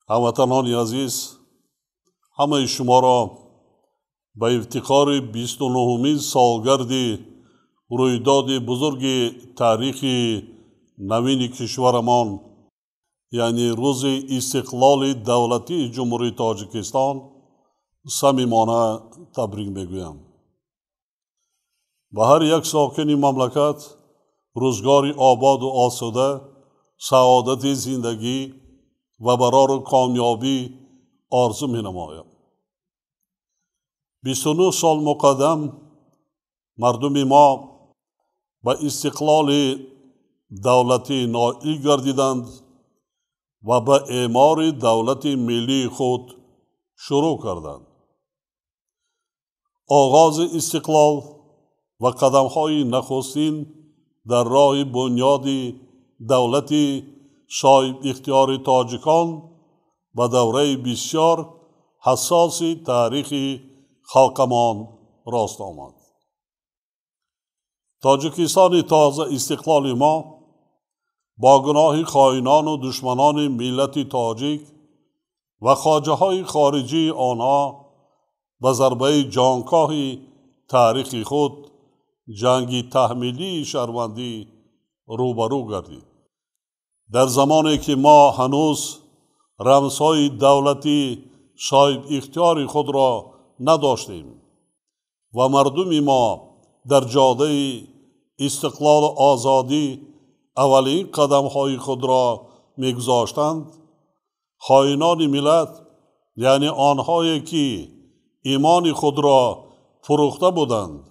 هموطنان عزیز، همه شما را به افتخار 29مین سالگرد رویداد بزرگ تاریخی نوین کشورمان یعنی روز استقلال دولتی جمهوری تاجیکستان صمیمانه تبریک میگویم. به هر یک ساکن مملکت روزگاری آباد و آسوده، سعادت زندگی و برار کامیابی آرزو می نمایم. 29 سال مقدم مردم ما به استقلال دولتی نائل گردیدند و به اعمار دولت ملی خود شروع کردند. آغاز استقلال و قدم‌های نخستین در راه بنیاد دولت صاحب اختیار تاجیکان به دوره بسیار حساس تاریخ خلقمان راست آمد. تاجیکستان تازه استقلال ما با گناه خائنان و دشمنان ملت تاجیک و خواجه‌های خارجی آنها به ضربه جانکاه تاریخی خود جنگی تحمیلی شهروندی روبرو گردید. در زمانی که ما هنوز رمزهای دولتی صاحب اختیار خود را نداشتیم و مردم ما در جاده استقلال و آزادی اولین قدم‌های خود را می‌گذاشتند، خائنان ملت یعنی آنهایی که ایمان خود را فروخته بودند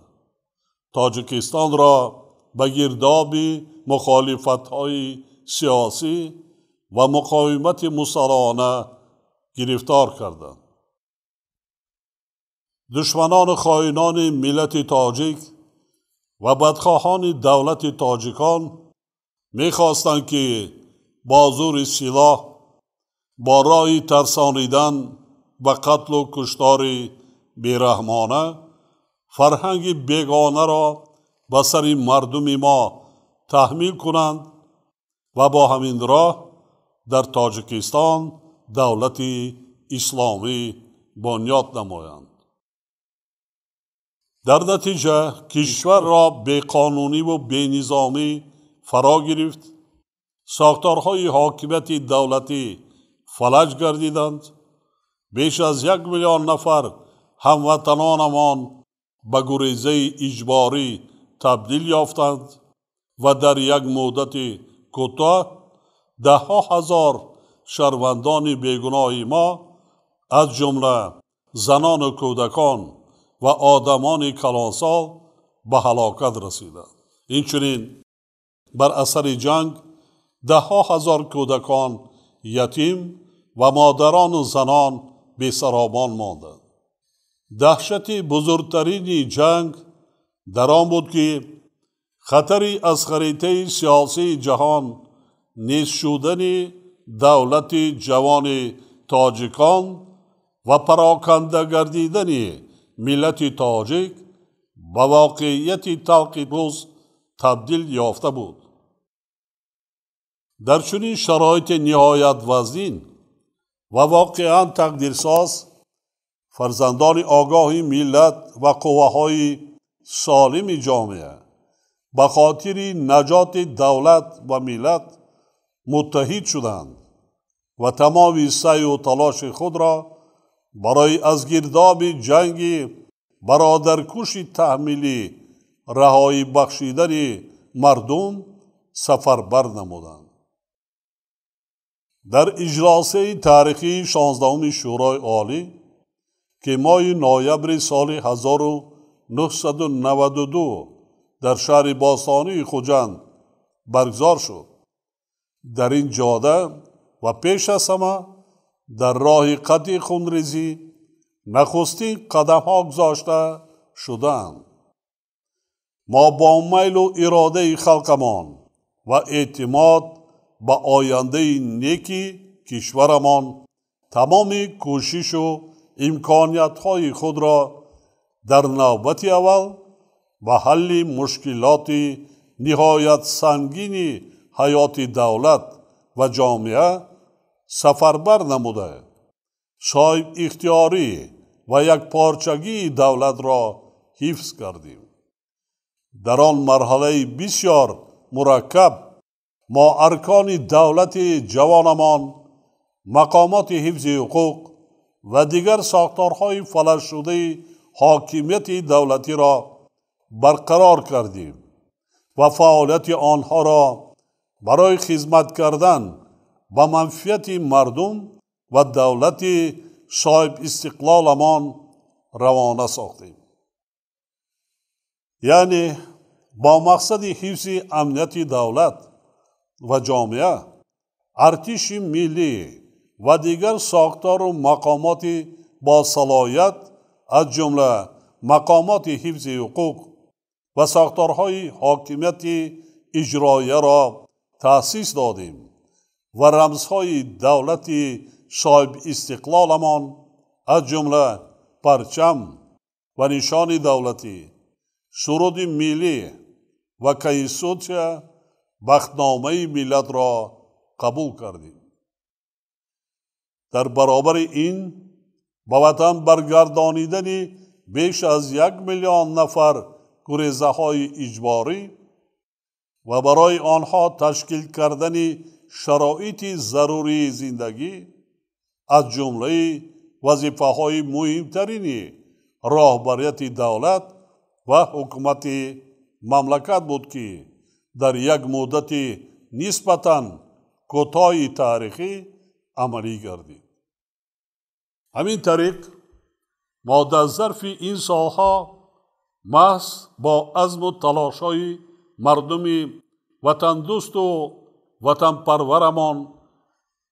تاجیکستان را به گرداب مخالفت‌های سیاسی و مقاومت مسلحانه گرفتار کردند. دشمنان خائنان ملت تاجیک و بدخواهان دولت تاجیکان می‌خواستند که با زور سلاح با راه ترسانیدن و قتل و کشتار بیرحمانه فرهنگ بیگانه را به سر مردم ما تحمیل کنند و با همین راه در تاجیکستان دولت اسلامی بنیاد نمایند. در نتیجه کشور را بیقانونی و بینظامی فرا گرفت، ساختارهای حاکمیت دولتی فلج گردیدند، بیش از 1 میلیون نفر هموطنانمان به گریزه اجباری تبدیل یافتند و در یک مدت کوتاه 10,000 شهروندان بیگناه ما از جمله زنان و کودکان و آدمان کلانسال به هلاکت رسیدند. اینچنین بر اثر جنگ 10,000 کودکان یتیم و مادران و زنان بی‌سرابان ماندند. دهشت بزرگترین جنگ در آن بود که خطری از خریطه سیاسی جهان نیست شدن دولت جوان تاجیکان و پراکنده گردیدن ملت تاجیک به واقعیت تلخ روز تبدیل یافته بود. در چنین شرایط نهایت وزین و واقعا تقدیرساز فرزندان آگاه ملت و قوه‌های سالم جامعه به خاطر نجات دولت و ملت متحد شدند و تمام سعی و تلاش خود را برای از گرداب جنگ برادرکش تحمیلی رهایی بخشیدن مردم سفربر نمودند. در اجلاس تاریخی 16 شورای عالی که ماه نوامبر سال 1992 در شهر باستانی خوجند برگزار شد، در این جاده و پیش از همه در راه قطع خونریزی نخستین قدم‌ها گذاشته شدند. ما با میل و اراده خلقمان و اعتماد به آینده نیکی کشورمان تمام کوشش و امکانیت‌های خود را در نوبت اول به حل مشکلات نهایت سنگین حیات دولت و جامعه سفربر نموده صاحب اختیاری و یک پارچگی دولت را حفظ کردیم. در آن مرحله بسیار مرکب ما ارکان دولت جوانمان، مقامات حفظ حقوق و دیگر ساختارهای فلج شده حاکمیت دولتی را برقرار کردیم و فعالیت آنها را برای خدمت کردن به منفعت مردم و دولت صاحب استقلالمان روانه ساختیم. یعنی با مقصد حفظ امنیت دولت و جامعه، ارتش ملی و دیگر ساختار و مقامات با صلاحیت از جمله مقامات حفظ حقوق و ساختارهای حاکمیت اجراییه را تأسیس دادیم و رمزهای دولت صاحب استقلالمان از جمله پرچم و نشان دولتی، سرود ملی و کنستیتوسیون بختنامه ملت را قبول کردیم. در برابر این به وطن برگردانیدن بیش از 1 میلیون نفر گریزه های اجباری و برای آنها تشکیل کردن شرایط ضروری زندگی از جمله وظیفه های مهمترین راهبریت دولت و حکومت مملکت بود که در یک مدت نسبتاً کوتاه تاریخی عملی گردید. همین طریق ما در ظرف این سالها محض با عزم و تلاش‌های مردم وطن دوست و وطن پرورمان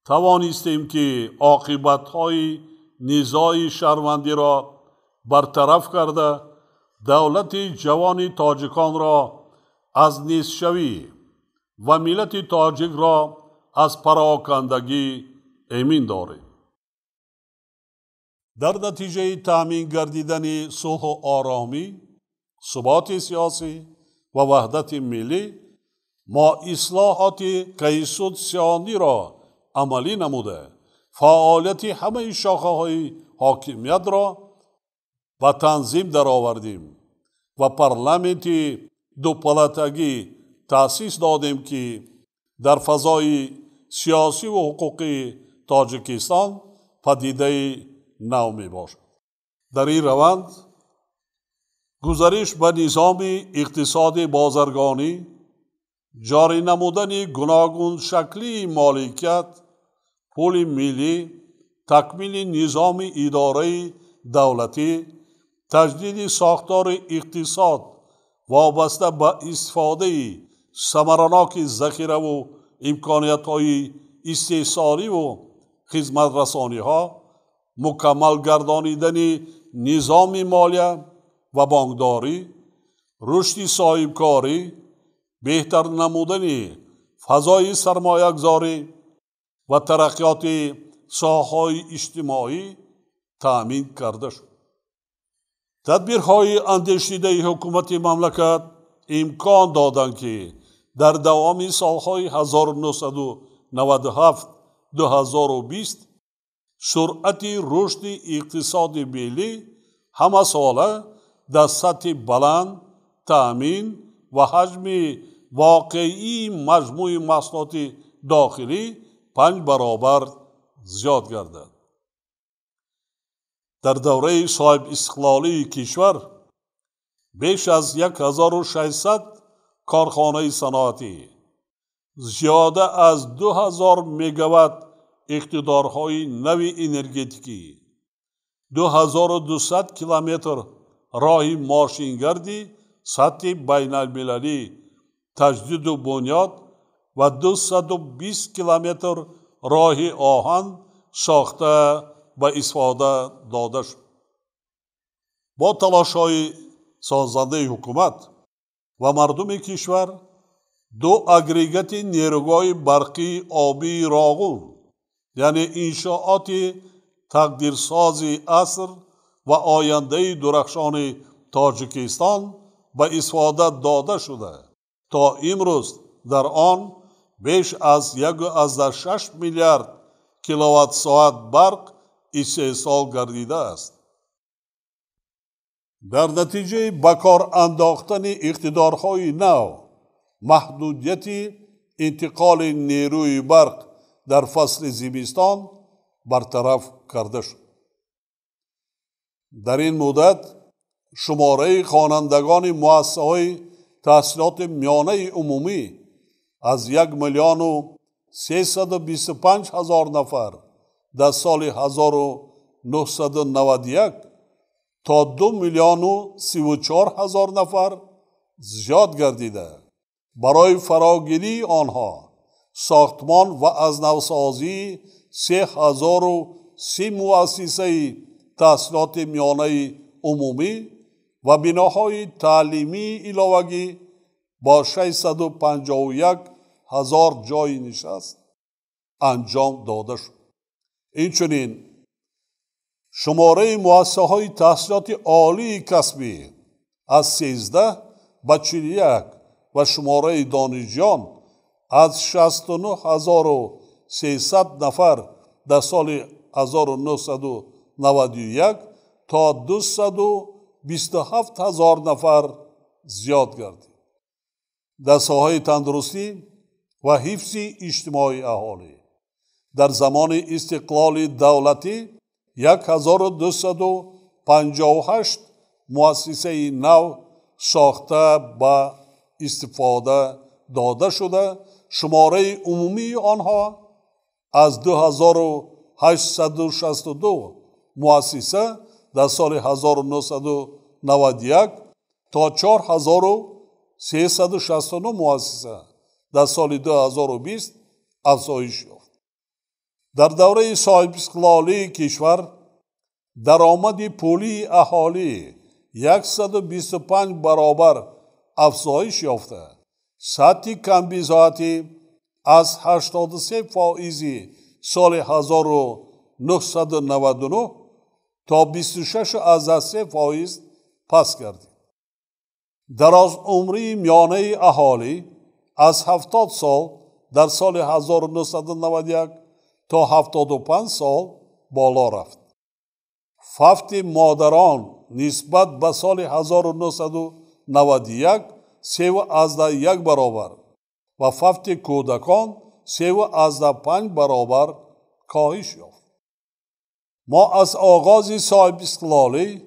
توانستیم که عاقبت‌های نزاع شهروندی را برطرف کرده دولت جوان تاجکان را از نیست‌شوی و ملت تاجک را از پراکندگی امین داریم. در نتیجه تامین گردیدن صلح و آرامی، ثبات سیاسی و وحدت ملی، ما اصلاحات کنستیتوسیونی را عملی نموده فعالیت همه شاخه‌های حاکمیت را به تنظیم درآوردیم و پارلمانت دو پلاتگی تأسیس دادیم که در فضای سیاسی و حقوقی تاجیکستان پدیده نو می باشد. در این روند گزارش به نظام اقتصاد بازرگانی، جاری نمودن گوناگون شکلی مالکیت، پول ملی، تکمیل نظام اداره دولتی، تجدید ساختار اقتصاد وابسته به استفاده ثمرناک ذخیره و امکانیت‌های استحصالی و خدمت رسانی‌ها، مکمل گردانیدن نظام مالیه و بانکداری، رشد صاحبکاری، بهتر نمودن فضای سرمایه‌گذاری و ترقیات ساحه‌های اجتماعی تأمین کرده شد. تدبیرهای اندیشیده حکومت مملکت امکان دادند که در دوام سالهای 1997-2020 سرعت رشد اقتصاد ملی همه ساله در سطح بلند تأمین و حجم واقعی مجموع محصولات داخلی 5 برابر زیاد گردد. در دوره صاحب استقلالی کشور بیش از 1600 کارخانه صنعتی، زیاده از 2000 مگاوات اقتدارهای نوی انرژتیکی، 2200 کیلومتر راه ماشینگردی سطح بین المللی تجدید و بنیاد و 220 کیلومتر راه آهن ساخته به استفاده داده شد. با تلاش‌های سازنده حکومت و مردم کشور، 2 اگریگات نیروگاه برقی آبی راغون، یعنی انشاءات تقدیرساز عصر و آینده درخشان تاجیکستان به استفاده داده شده تا امروز در آن بیش از 1.6 میلیارد کیلووات ساعت برق استحصال گردیده است. در نتیجه بکار انداختن اقتدارهای نو، محدودیت انتقال نیروی برق در فصل زمستان برطرف کرده شد. در این مدت شماره خوانندگان مؤسسه‌های تحصیلات میانه عمومی از 1,325,000 نفر در سال 1991 تا 2,034,000 نفر زیاد گردیده. برای فراگیری آنها ساختمان و از نوسازی 3,030 مؤسسه تحصیلات میانه عمومی و بناهای تعلیمی علاوگی با 651,000 جای نشست انجام داده شد. اینچنین شماره مؤسسه‌های تحصیلات عالی کسبی از 13 به 41 و شماره دانشجویان از 69,300 نفر در سال 1991 تا 227,000 نفر زیاد گردید. در ساحه تندرستی و حفظ اجتماعی اهالی در زمان استقلال دولتی 1,258 مؤسسه نو ساخته به استفاده داده شده. شماره عمومی آنها از 2,862 مؤسسه در سال 1991 تا 4,369 مؤسسه در سال 2020 افزایش یافت. در دوره صاحب استقلالی کشور درآمد پولی اهالی 125 برابر افزایش یافته. سطح کمبیزاتی از 83% سال 1999 تا 26.3% پس گردید. دراز عمری میانه اهالی از 70 سال در سال 1991 تا 75 سال بالا رفت. فوت مادران نسبت به سال 1991 3.1 برابر و فوت کودکان 3.5 برابر کاهش یافت. ما از آغاز صاحب استقلالی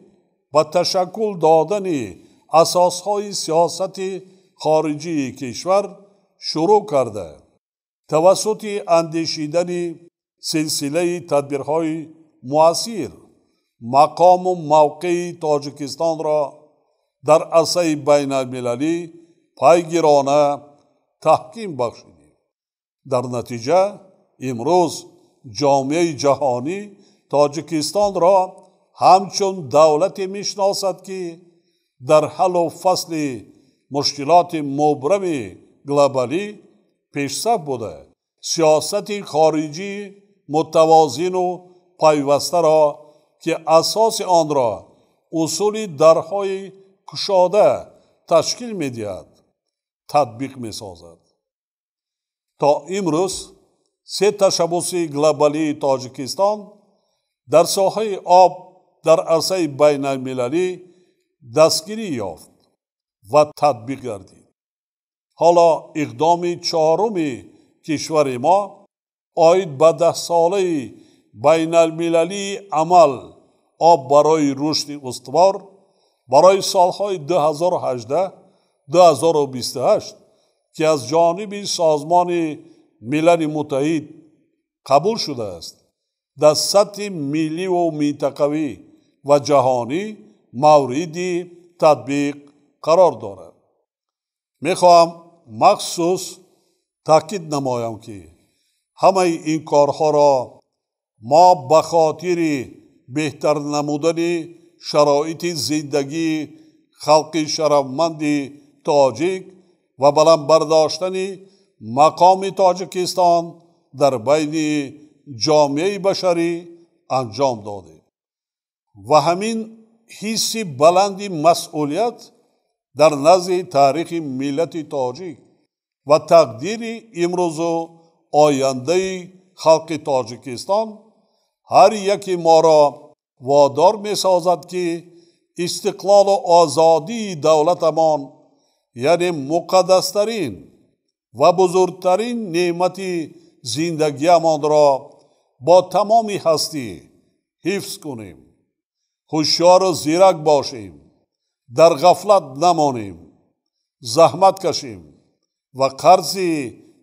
و تشکل دادن اساسهای سیاست خارجی کشور شروع کرده توسط اندیشیدن سلسله تدبیرهای مؤثر مقام و موقع تاجیکستان را در عرصه بین المللی پیگیرانه تحکیم بخشیدیم. در نتیجه امروز جامعه جهانی تاجیکستان را همچون دولت میشناسد که در حل و فصل مشکلات مبرم گلوبالی پیشرفت بوده. سیاست خارجی متوازن و پیوسته را که اساس آن را اصول درهای گشاده تشکیل می‌دهد تطبیق می‌سازد. تا امروز 3 تشبث گلوبالی تاجیکستان در ساحه آب در عرصه بین المللی دستگیری یافت و تطبیق گردید. حالا اقدام چهارم کشور ما آید به 10 ساله بین المللی عمل آب برای رشد استوار برای سالهای 2018-2028 که از جانب سازمان ملل متحد قبول شده است در سطح ملی و منطقوی و جهانی مورد تطبیق قرار دارد. میخواهم مخصوص تاکید نمایم که همه این کارها را ما به خاطر بهتر نمودن شرایط زندگی خلق شرفمند تاجیک و بلند برداشتن مقام تاجیکستان در بین جامعه بشری انجام داده و همین حس بلند مسئولیت در نزد تاریخ ملت تاجیک و تقدیر امروز و آینده خلق تاجیکستان هر یکی ما را وادار می سازد که استقلال و آزادی دولتمان یعنی مقدسترین و بزرگترین نعمت زندگیمان را با تمام هستی حفظ کنیم. هوشیار و زیرک باشیم، در غفلت نمانیم، زحمت کشیم و قرض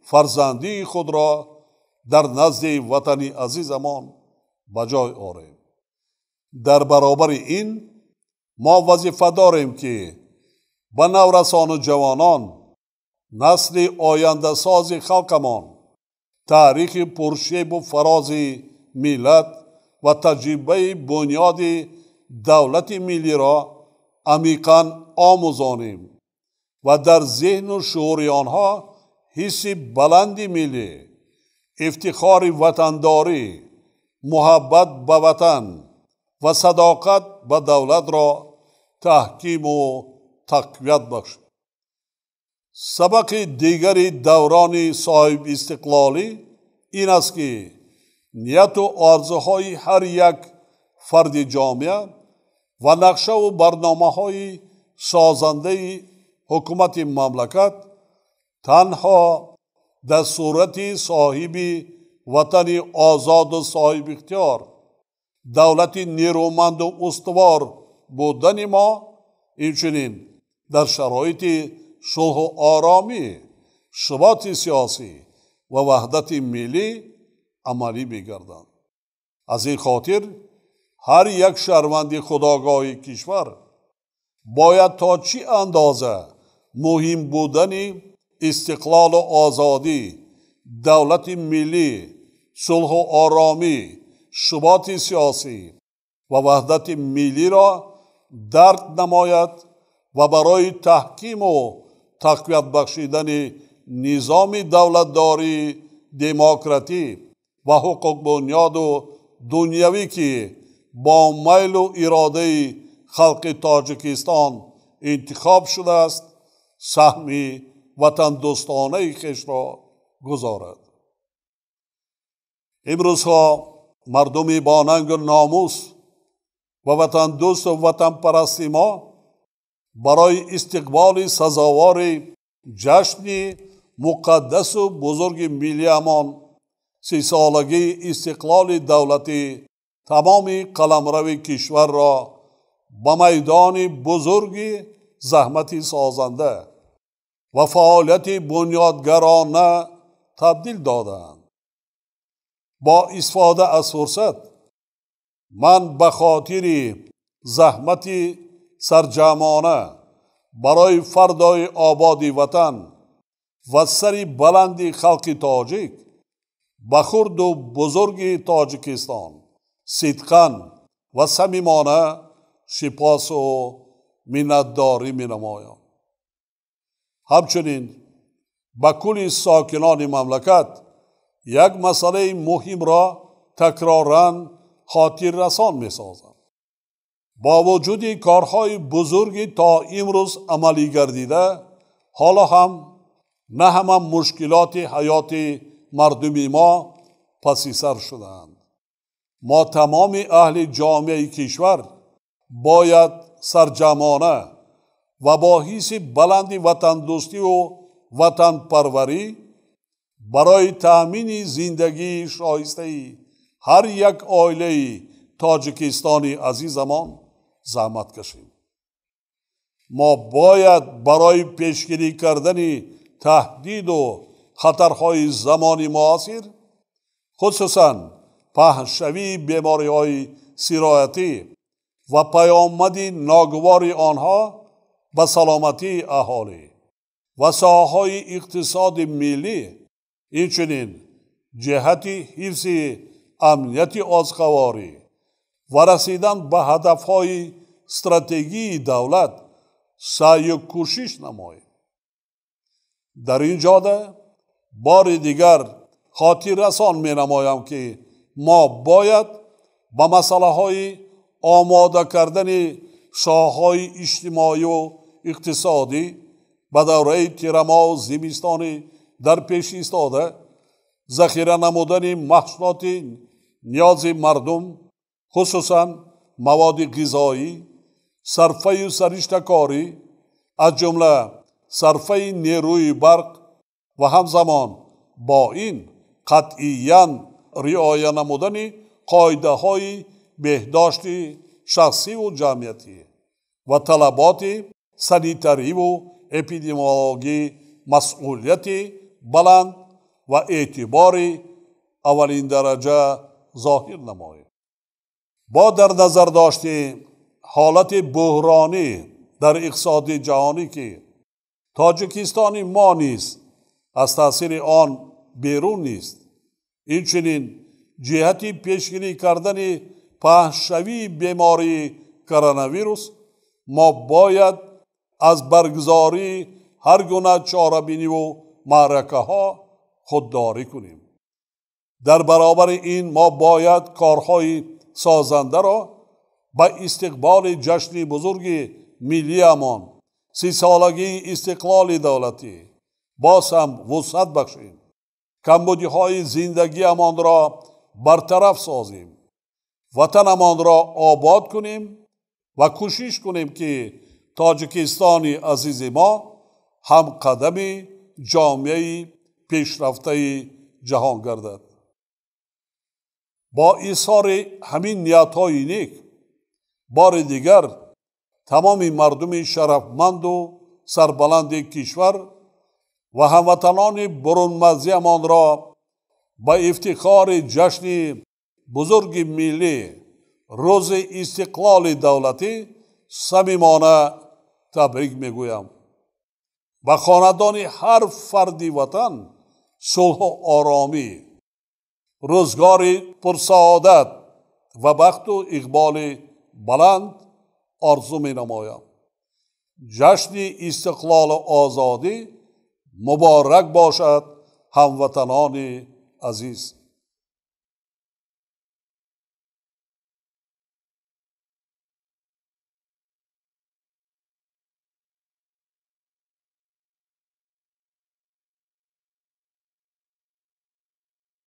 فرزندی خود را در نزد وطن عزیزمان به جای آوریم. در برابر این ما وظیفه داریم که به نورسان و جوانان، نسل آینده ساز خلقمان، تاریخ پرشیب و فراز ملت و تجربه بنیاد دولت ملی را عمیقاً آموزانیم و در ذهن و شعور آنها حس بلند ملی، افتخار وطنداری، محبت به وطن و صداقت به دولت را تحکیم و تقویت بخشیم. سبق دیگری دوران صاحب استقلالی این است که نیت و آرزوهای هر یک فرد جامعه و نقشه و برنامه‌های سازنده حکومت مملکت تنها در صورت صاحب وطن آزاد و صاحب اختیار، دولت نیرومند و استوار بودن ما، اینچنین در شرایط صلح و آرامی، ثبات سیاسی و وحدت ملی عملی بگردند. از این خاطر هر یک شهروند خودآگاه کشور باید تا چی اندازه مهم بودن استقلال و آزادی، دولت ملی، صلح و آرامی، ثبات سیاسی و وحدت ملی را درک نماید و برای تحکیم و تقویت بخشیدن نظام دولتداری دموکراتی و حقوق بنیاد و دنیوی که با میل و اراده خلق تاجیکستان انتخاب شده است سهم وطن دوستانه خویش را گذارد. امروزها مردم با ننگ و ناموس و وطن دوست و وطن پرست ما برای استقبال سزاوار جشن مقدس و بزرگ ملی امان 30 سالگی استقلال دولتی تمام قلمرو کشور را به میدان بزرگ زحمت سازنده و فعالیت بنیادگرانه تبدیل دادند. با استفاده از فرصت من به خاطر زحمت سرجمانه برای فردای آباد وطن و سر بلند خلق تاجیک به خرد و بزرگ تاجیکستان صدقاً و صمیمانه سپاس و منتداری می نمایم. همچنین به کل ساکنان مملکت یک مسئله مهم را تکراراً خاطر رسان می سازم. با وجود کارهای بزرگی تا امروز عملی گردیده، حالا هم نه همه مشکلات حیات مردم ما پس سر شدند. ما تمام اهل جامعه کشور باید سرجمانه و با حس بلند وطن دوستی و وطن پروری برای تأمین زندگی شایسته هر یک عائله تاجیکستانی عزیزمان زحمت کشیم. ما باید برای پیشگیری کردن تهدید و خطرهای زمان معاصر، خصوصاً پهن‌شوی بیماری‌های سرایتی و پیامد ناگوار آنها به سلامتی اهالی و ساحه‌های اقتصاد ملی، اینچنین جهت حفظ امنیت آزقواری و رسیدن به هدفهای استراتژی دولت سعی و کوشش نماییم. در این جاده بار دیگر خاطر رسان می نمایم که ما باید به مسئله های آماده کردن ساحه‌های اجتماعی و اقتصادی به دوره تیرما و زمستان در پیش ایستاده ذخیره نمودن محصولات نیاز مردم خصوصا مواد غذایی، صرفه و سرشت کاری از جمله صرفه نیروی برق و همزمان با این قطعیاً رعایت نمودن قاعده های بهداشت شخصی و جمعیتی و طلبات سانیتری و اپیدمیولوژی مسئولیت بلند و اعتبار اولین درجه ظاهر نماید. با در نظر داشته حالت بحرانی در اقتصاد جهانی که تاجیکستان ما نیز از تاثیر آن بیرون نیست، اینچنین جهت پیشگیری کردن پهن‌شوی بیماری کرونا ویروس ما باید از برگزاری هر گونه چاره‌بینی و معرکه ها خودداری کنیم. در برابر این ما باید کارهای سازنده را به استقبال جشن بزرگ ملی امان 30 سالگی استقلال دولتی باز هم وسعت بخشیم. کمبودی های زندگی امان را برطرف سازیم. وطن امان را آباد کنیم و کوشش کنیم که تاجیکستان عزیز ما هم قدم جامعه پیشرفته جهان گردد. با ایثار همین نیت‌های نیک بار دیگر تمام مردم شرفمند و سربلند کشور و هموطنان برون‌مرزیمان را با افتخار جشن بزرگ ملی روز استقلال دولتی صمیمانه تبریک میگویم. و خاندان هر فردی وطن صلح و آرامی، روزگار پرسعادت و بخت و اقبال بلند آرزو می نمایم. جشن استقلال و آزادی مبارک باشد هموطنان عزیز.